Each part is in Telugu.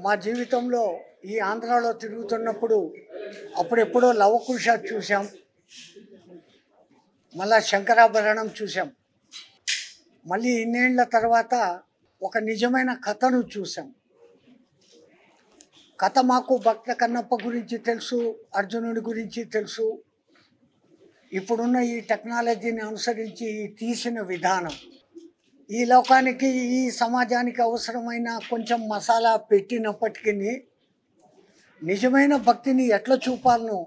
మా జీవితంలో ఈ ఆంధ్రాలో తిరుగుతున్నప్పుడు అప్పుడెప్పుడో లవకుశ చూసాం, మళ్ళా శంకరాభరణం చూసాం. మళ్ళీ ఇన్నేళ్ల తర్వాత ఒక నిజమైన కథను చూసాం. కథ మాకు భక్త కన్నప్ప గురించి తెలుసు, అర్జునుడి గురించి తెలుసు. ఇప్పుడున్న ఈ టెక్నాలజీని అనుసరించి తీసిన విధానం ఈ లోకానికి, ఈ సమాజానికి అవసరమైన కొంచెం మసాలా పెట్టినప్పటికీ నిజమైన భక్తిని ఎట్లా చూపాలనో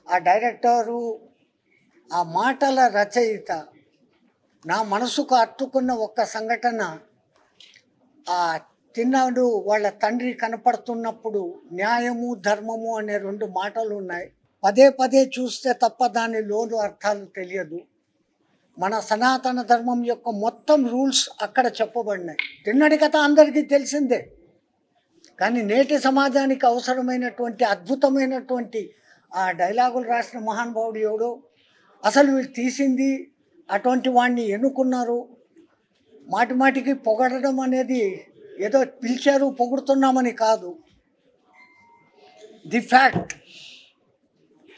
ఆ డైరెక్టరు, ఆ మాటల రచయిత నా మనసుకు హత్తుకున్న ఒక్క సంఘటన, ఆ తిన్నాడు వాళ్ళ తండ్రి కనపడుతున్నప్పుడు న్యాయము ధర్మము అనే రెండు మాటలు ఉన్నాయి. పదే పదే చూస్తే తప్ప దాని లోను అర్థాలు తెలియదు. మన సనాతన ధర్మం యొక్క మొత్తం రూల్స్ అక్కడ చెప్పబడినాయి. తిన్నడి కథ అందరికీ తెలిసిందే, కానీ నేటి సమాజానికి అవసరమైనటువంటి అద్భుతమైనటువంటి ఆ డైలాగులు రాసిన మహానుభావుడు ఎవడో, అసలు వీళ్ళు తీసింది అటువంటి వాడిని ఎన్నుకున్నారు. మాటి మాటికి పొగడడం అనేది ఏదో పిలిచారు పొగుడుతున్నామని కాదు. ది ఫ్యాక్ట్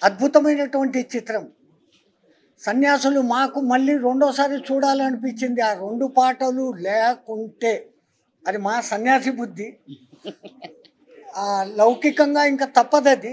అద్భుతమైనటువంటి చిత్రం. సన్యాసులు మాకు మళ్ళీ రెండోసారి చూడాలనిపించింది. ఆ రెండు పాటలు లేకుంటే అది మా సన్యాసి బుద్ధి, లౌకికంగా ఇంకా తప్పదది.